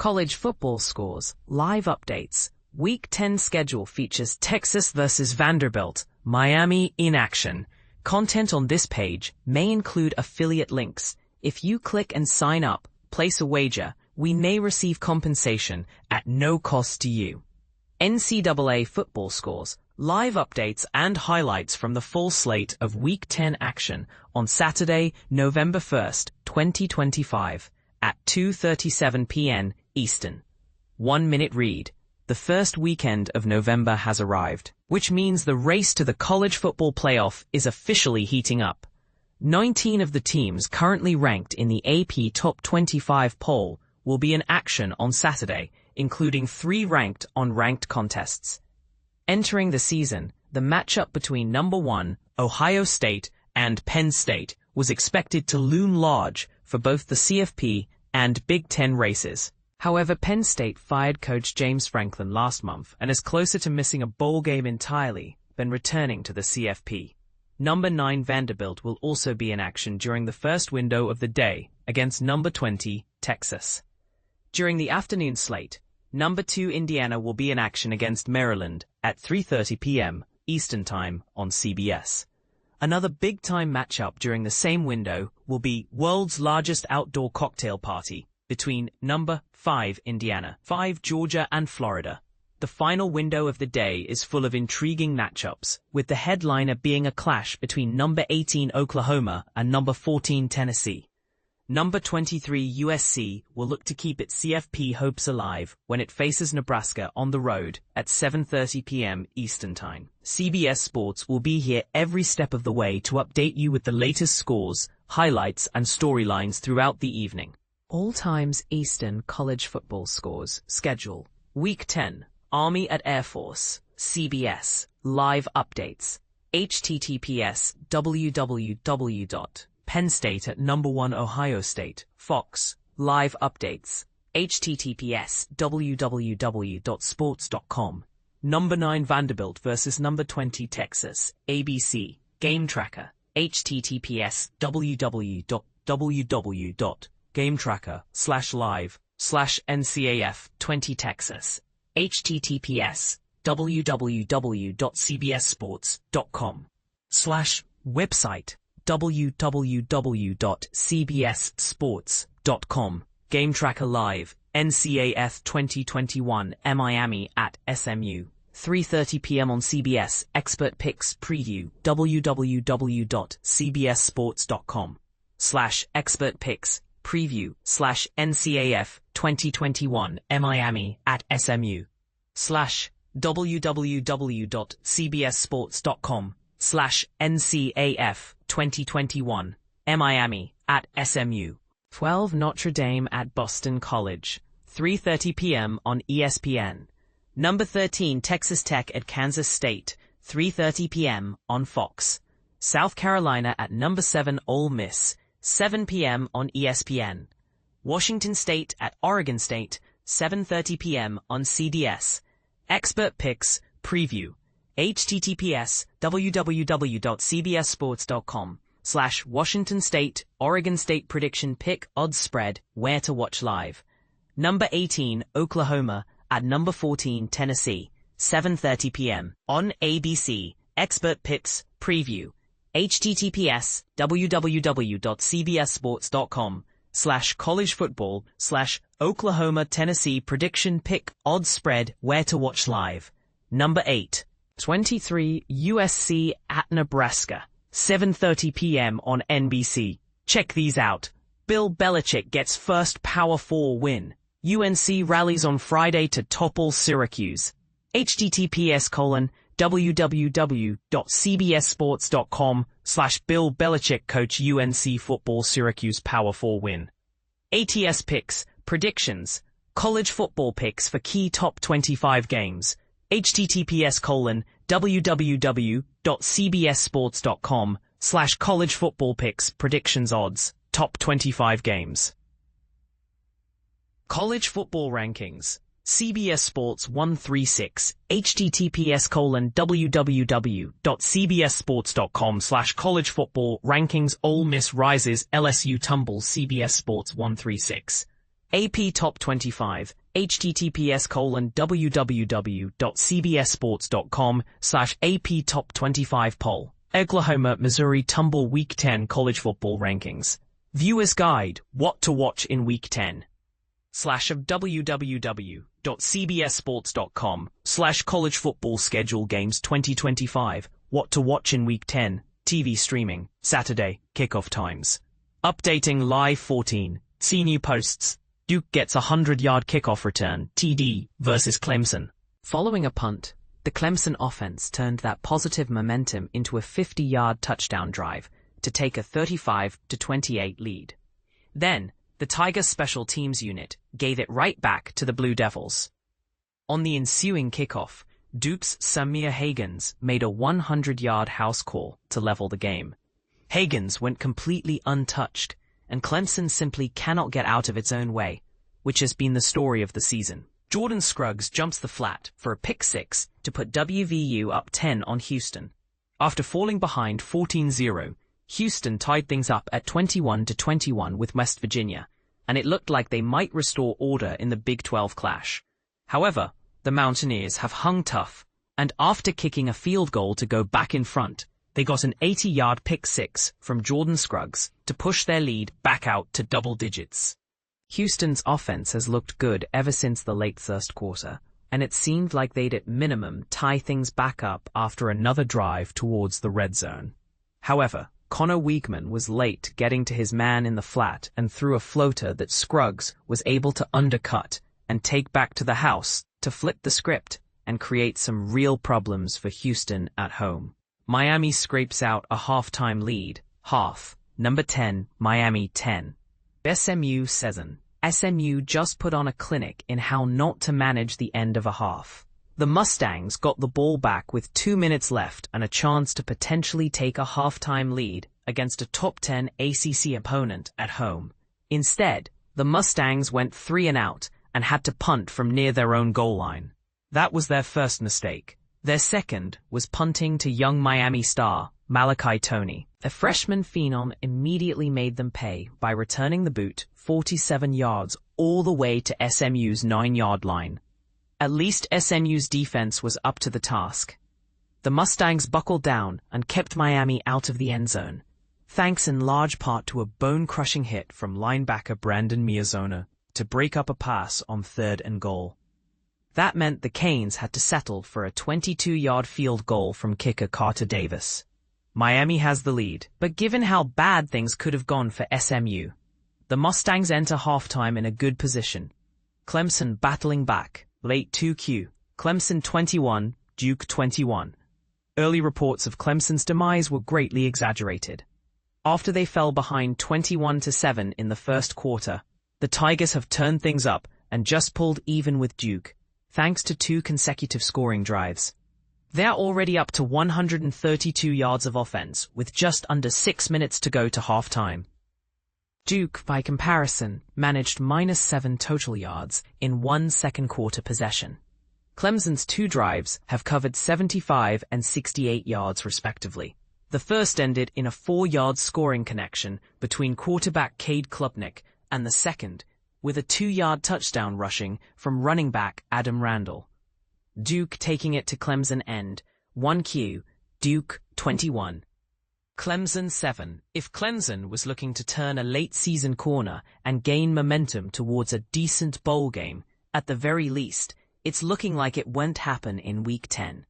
College football scores, live updates. Week 10 schedule features Texas vs. Vanderbilt, Miami in action. Content on this page may include affiliate links. If you click and sign up, place a wager, we may receive compensation at no cost to you. NCAA football scores, live updates and highlights from the full slate of Week 10 action on Saturday, November 1st, 2025 at 2:37 p.m. Eastern. 1-minute read. The first weekend of November has arrived, which means the race to the college football playoff is officially heating up. 19 of the teams currently ranked in the AP Top 25 poll will be in action on Saturday, including 3 ranked on ranked contests. Entering the season, the matchup between number 1, Ohio State, and Penn State was expected to loom large for both the CFP and Big Ten races. However, Penn State fired coach James Franklin last month and is closer to missing a bowl game entirely than returning to the CFP. Number 9 Vanderbilt will also be in action during the first window of the day against number 20, Texas. During the afternoon slate, number 2 Indiana will be in action against Maryland at 3:30 p.m. Eastern Time on CBS. Another big-time matchup during the same window will be world's largest outdoor cocktail party between number 5 Indiana, 5 Georgia, and Florida. The final window of the day is full of intriguing matchups, with the headliner being a clash between number 18 Oklahoma and number 14 Tennessee. Number 23 USC will look to keep its CFP hopes alive when it faces Nebraska on the road at 7:30 p.m. Eastern Time. CBS Sports will be here every step of the way to update you with the latest scores, highlights, and storylines throughout the evening. All times Eastern college football scores, schedule, Week 10, Army at Air Force, CBS, live updates, https www.Penn State at number 1 Ohio State, Fox, live updates, https www.sports.com, number 9 Vanderbilt versus number 20 Texas, ABC, Game Tracker, https www.gametracker/live/NCAF 20 Texas, https www.cbssports.com/website www.cbssports.com, Game Tracker Live, NCAF 2021 Miami at SMU, 3:30 p.m. on CBS, Expert Picks Preview, www.cbssports.com/Expert Picks Preview/NCAF 2021 Miami at SMU, www.cbssports.com/NCAF 2021 Miami at SMU. 12 Notre Dame at Boston College, 3:30 p.m. on ESPN. Number 13 Texas Tech at Kansas State, 3:30 p.m. on Fox. South Carolina at number 7 Ole Miss, 7 p.m. on ESPN. Washington State at Oregon State, 7:30 p.m. on CDS. Expert Picks Preview, https www.cbssports.com/Washington State, Oregon State Prediction Pick Odds Spread, Where to Watch Live. Number 18 Oklahoma at number 14 Tennessee, 7:30 p.m. on ABC. Expert Picks Preview, https www.cbssports.com/college football/Oklahoma Tennessee Prediction Pick Odds Spread, Where to Watch Live. Number 8 23 USC at Nebraska, 7:30 p.m. on NBC. Check these out. Bill Belichick gets first Power 4 win. UNC rallies on Friday to topple Syracuse. https://www.cbssports.com/Bill Belichick coach UNC football Syracuse Power 4 win. ATS Picks Predictions, College football picks for key top 25 games. https://www.cbssports.com/college football picks predictions odds, top 25 games. College football rankings, CBS Sports 136, https://www.cbssports.com/college football rankings Ole Miss rises, LSU tumbles CBS Sports 136. AP Top 25, https://www.cbssports.com/AP Top 25 poll. Oklahoma, Missouri tumble Week 10 college football rankings. Viewer's Guide, What to Watch in Week 10. www.cbssports.com/college football schedule games 2025. What to watch in Week 10. TV streaming. Saturday. Kickoff times. Updating live 14. See new posts. Duke gets a 100-yard kickoff return, TD, versus Clemson. Following a punt, the Clemson offense turned that positive momentum into a 50-yard touchdown drive to take a 35-28 lead. Then, the Tigers special teams unit gave it right back to the Blue Devils. On the ensuing kickoff, Duke's Samir Hagans made a 100-yard house call to level the game. Hagans went completely untouched, and Clemson simply cannot get out of its own way, which has been the story of the season. Jordan Scruggs jumps the flat for a pick six to put WVU up 10 on Houston. After falling behind 14-0, Houston tied things up at 21-21 with West Virginia, and it looked like they might restore order in the Big 12 clash. However, the Mountaineers have hung tough, and after kicking a field goal to go back in front, they got an 80-yard pick six from Jordan Scruggs to push their lead back out to double digits. Houston's offense has looked good ever since the late first quarter, and it seemed like they'd at minimum tie things back up after another drive towards the red zone. However, Connor Weigman was late getting to his man in the flat and threw a floater that Scruggs was able to undercut and take back to the house to flip the script and create some real problems for Houston at home. Miami scrapes out a halftime lead, number 10, Miami 10. SMU 7. SMU just put on a clinic in how not to manage the end of a half. The Mustangs got the ball back with 2 minutes left and a chance to potentially take a halftime lead against a top 10 ACC opponent at home. Instead, the Mustangs went 3 and out and had to punt from near their own goal line. That was their first mistake. Their second was punting to young Miami star, Malachi Toney. The freshman phenom immediately made them pay by returning the boot 47 yards all the way to SMU's 9-yard line. At least SMU's defense was up to the task. The Mustangs buckled down and kept Miami out of the end zone, thanks in large part to a bone-crushing hit from linebacker Brandon Miazona to break up a pass on 3rd and goal. That meant the Canes had to settle for a 22-yard field goal from kicker Carter Davis. Miami has the lead, but given how bad things could have gone for SMU, the Mustangs enter halftime in a good position. Clemson battling back. Late 2Q, Clemson 21, Duke 21. Early reports of Clemson's demise were greatly exaggerated. After they fell behind 21-7 in the first quarter, the Tigers have turned things up and just pulled even with Duke, thanks to 2 consecutive scoring drives. They're already up to 132 yards of offense with just under 6 minutes to go to halftime. Duke, by comparison, managed -7 total yards in 1 second quarter possession. Clemson's 2 drives have covered 75 and 68 yards respectively. The first ended in a 4-yard scoring connection between quarterback Cade Klubnik and the second, with a 2-yard touchdown rushing from running back Adam Randall. Duke taking it to Clemson end, 1Q, Duke 21. Clemson 7. If Clemson was looking to turn a late-season corner and gain momentum towards a decent bowl game, at the very least, it's looking like it won't happen in Week 10.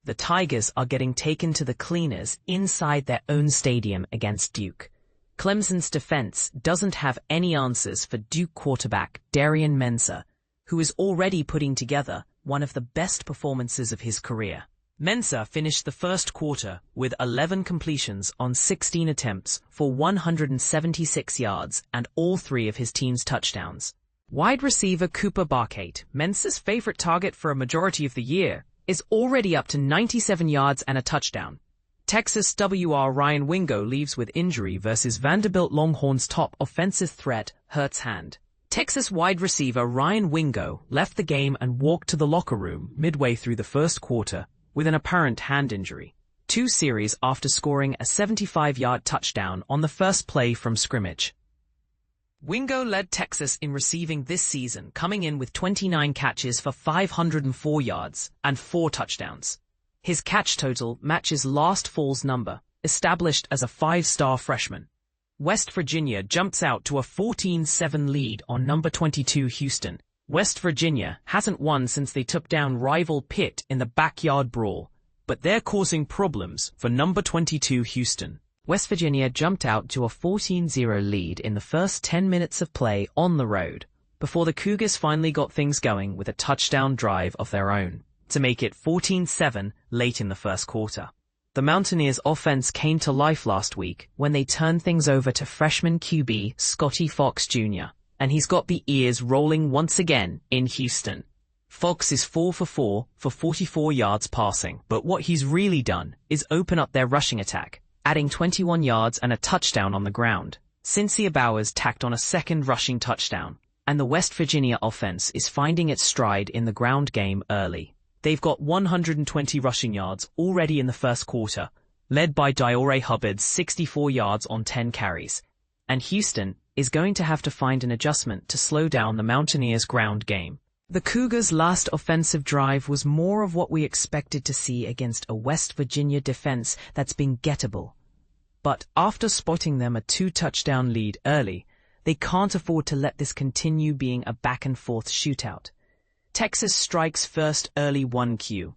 The Tigers are getting taken to the cleaners inside their own stadium against Duke. Clemson's defense doesn't have any answers for Duke quarterback Darian Mensah, who is already putting together one of the best performances of his career. Mensah finished the first quarter with 11 completions on 16 attempts for 176 yards and all 3 of his team's touchdowns. Wide receiver Cooper Barkate, Mensah's favorite target for a majority of the year, is already up to 97 yards and a touchdown. Texas WR Ryan Wingo leaves with injury versus Vanderbilt Longhorns' top offensive threat, Hurts Hand. Texas wide receiver Ryan Wingo left the game and walked to the locker room midway through the first quarter with an apparent hand injury, 2 series after scoring a 75-yard touchdown on the first play from scrimmage. Wingo led Texas in receiving this season, coming in with 29 catches for 504 yards and 4 touchdowns. His catch total matches last fall's number, established as a 5-star freshman. West Virginia jumps out to a 14-7 lead on number 22 Houston. West Virginia hasn't won since they took down rival Pitt in the backyard brawl, but they're causing problems for number 22 Houston. West Virginia jumped out to a 14-0 lead in the first 10 minutes of play on the road, before the Cougars finally got things going with a touchdown drive of their own, to make it 14-7 late in the first quarter. The Mountaineers' offense came to life last week when they turned things over to freshman QB Scotty Fox Jr., and he's got the ears rolling once again in Houston. Fox is 4 for 4 for 44 yards passing, but what he's really done is open up their rushing attack, adding 21 yards and a touchdown on the ground. Cynthia Bowers tacked on a second rushing touchdown, and the West Virginia offense is finding its stride in the ground game early. They've got 120 rushing yards already in the first quarter, led by Diore Hubbard's 64 yards on 10 carries, and Houston is going to have to find an adjustment to slow down the Mountaineers' ground game. The Cougars' last offensive drive was more of what we expected to see against a West Virginia defense that's been gettable. But after spotting them a 2-touchdown lead early, they can't afford to let this continue being a back-and-forth shootout. Texas strikes first early 1Q.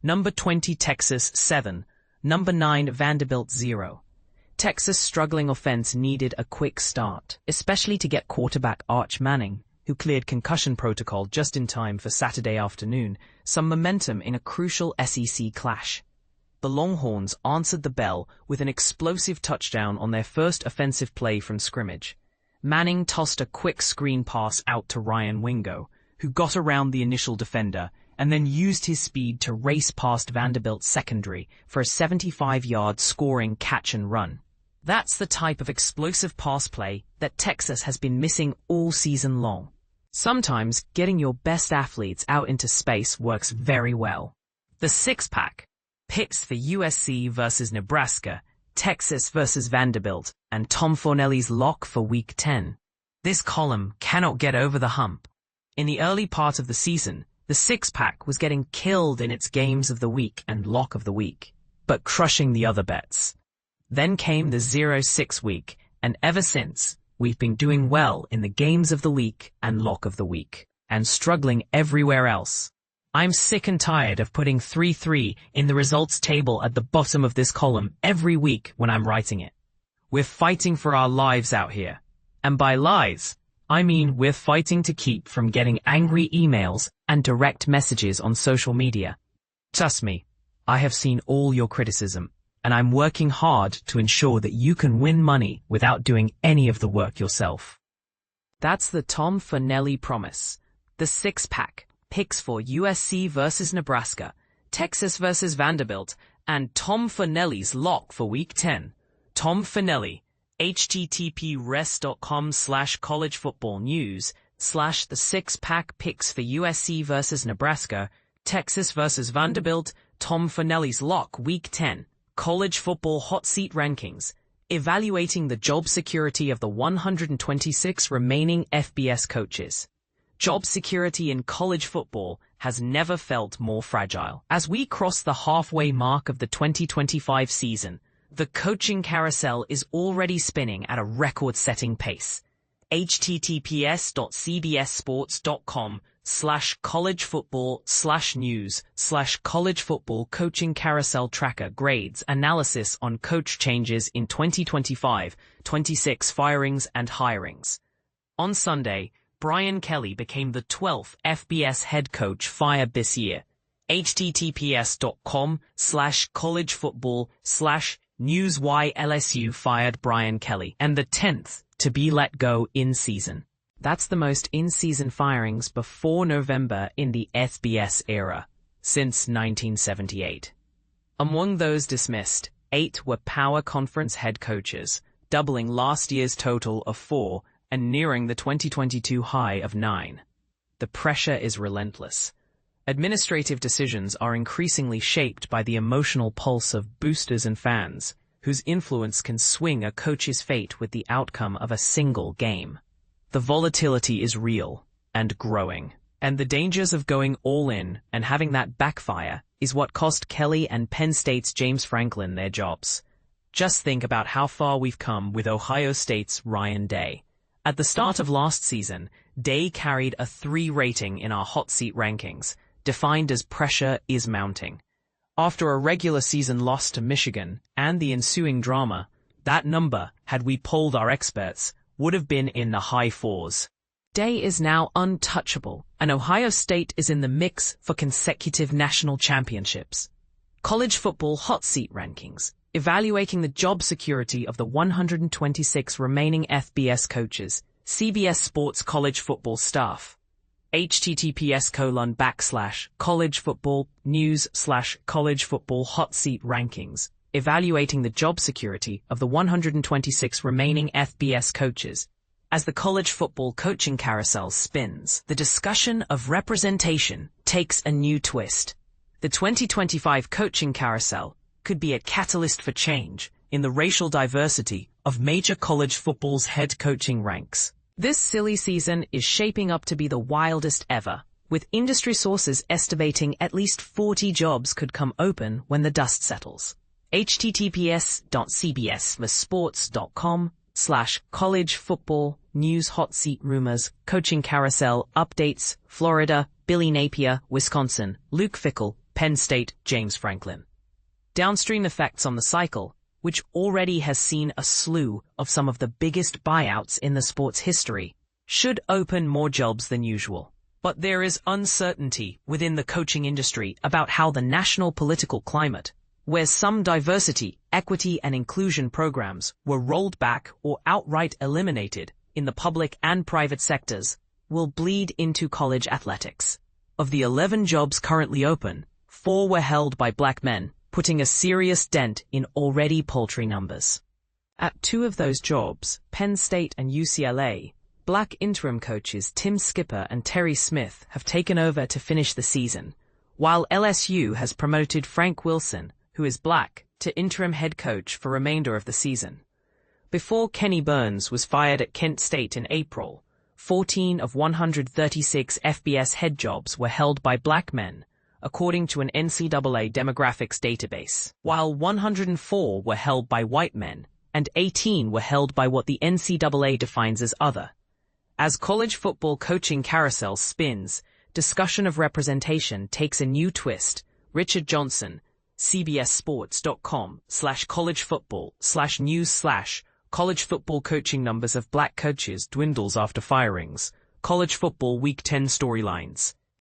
Number 20 Texas 7, number 9 Vanderbilt 0. Texas' struggling offense needed a quick start, especially to get quarterback Arch Manning, who cleared concussion protocol just in time for Saturday afternoon, some momentum in a crucial SEC clash. The Longhorns answered the bell with an explosive touchdown on their first offensive play from scrimmage. Manning tossed a quick screen pass out to Ryan Wingo, who got around the initial defender and then used his speed to race past Vanderbilt's secondary for a 75-yard scoring catch and run. That's the type of explosive pass play that Texas has been missing all season long. Sometimes getting your best athletes out into space works very well. The six-pack: picks for USC versus Nebraska, Texas versus Vanderbilt, and Tom Fornelli's lock for Week 10. This column cannot get over the hump. In the early part of the season, the six-pack was getting killed in its games of the week and lock of the week, but crushing the other bets. Then came the 0-6 week, and ever since, we've been doing well in the games of the week and lock of the week, and struggling everywhere else. I'm sick and tired of putting 3-3 in the results table at the bottom of this column every week when I'm writing it. We're fighting for our lives out here. And by lies, I mean we're fighting to keep from getting angry emails and direct messages on social media. Trust me, I have seen all your criticism, and I'm working hard to ensure that you can win money without doing any of the work yourself. That's the Tom Fornelli promise. The six-pack: picks for USC versus Nebraska, Texas versus Vanderbilt, and Tom Fornelli's lock for Week 10. Tom Fornelli, https:/collegefootballnews/the six-pack picks for USC versus Nebraska, Texas versus Vanderbilt, Tom Fornelli's lock Week 10. College football hot seat rankings, evaluating the job security of the 126 remaining FBS coaches. Job security in college football has never felt more fragile. As we cross the halfway mark of the 2025 season, the coaching carousel is already spinning at a record-setting pace. https:/collegefootball/news/college football coaching carousel tracker grades analysis on coach changes in 2025-26 firings and hirings. On Sunday, Brian Kelly became the 12th FBS head coach fired this year. https:/collegefootball/news why LSU fired Brian Kelly, and the 10th to be let go in season. That's the most in-season firings before November in the FBS era, since 1978. Among those dismissed, 8 were Power Conference head coaches, doubling last year's total of 4 and nearing the 2022 high of 9. The pressure is relentless. Administrative decisions are increasingly shaped by the emotional pulse of boosters and fans, whose influence can swing a coach's fate with the outcome of a single game. The volatility is real and growing. And the dangers of going all in and having that backfire is what cost Kelly and Penn State's James Franklin their jobs. Just think about how far we've come with Ohio State's Ryan Day. At the start of last season, Day carried a 3 rating in our hot seat rankings, defined as pressure is mounting. After a regular season loss to Michigan and the ensuing drama, that number, had we polled our experts, would have been in the high 4s. Day is now untouchable, and Ohio State is in the mix for consecutive national championships. College football hot seat rankings, evaluating the job security of the 126 remaining FBS coaches, CBS Sports college football staff. https://collegefootballnews/college football hot seat rankings, evaluating the job security of the 126 remaining FBS coaches. As the college football coaching carousel spins, the discussion of representation takes a new twist. The 2025 coaching carousel could be a catalyst for change in the racial diversity of major college football's head coaching ranks. This silly season is shaping up to be the wildest ever, with industry sources estimating at least 40 jobs could come open when the dust settles. https://cbssports.com/college football news hot seat rumors, coaching carousel updates, Florida, Billy Napier, Wisconsin, Luke Fickell, Penn State, James Franklin. Downstream effects on the cycle, which already has seen a slew of some of the biggest buyouts in the sport's history, should open more jobs than usual. But there is uncertainty within the coaching industry about how the national political climate, where some diversity, equity, and inclusion programs were rolled back or outright eliminated in the public and private sectors, will bleed into college athletics. Of the 11 jobs currently open, 4 were held by black men, putting a serious dent in already paltry numbers. At 2 of those jobs, Penn State and UCLA, black interim coaches Tim Skipper and Terry Smith have taken over to finish the season, while LSU has promoted Frank Wilson, who is black, to interim head coach for remainder of the season. Before Kenny Burns was fired at Kent State in April, 14 of 136 FBS head jobs were held by black men, according to an NCAA demographics database, while 104 were held by white men, and 18 were held by what the NCAA defines as other. As college football coaching carousel spins, discussion of representation takes a new twist. Richard Johnson, cbssports.com/collegefootball/news/college football coaching numbers of black coaches dwindles after firings, college football Week 10 storylines.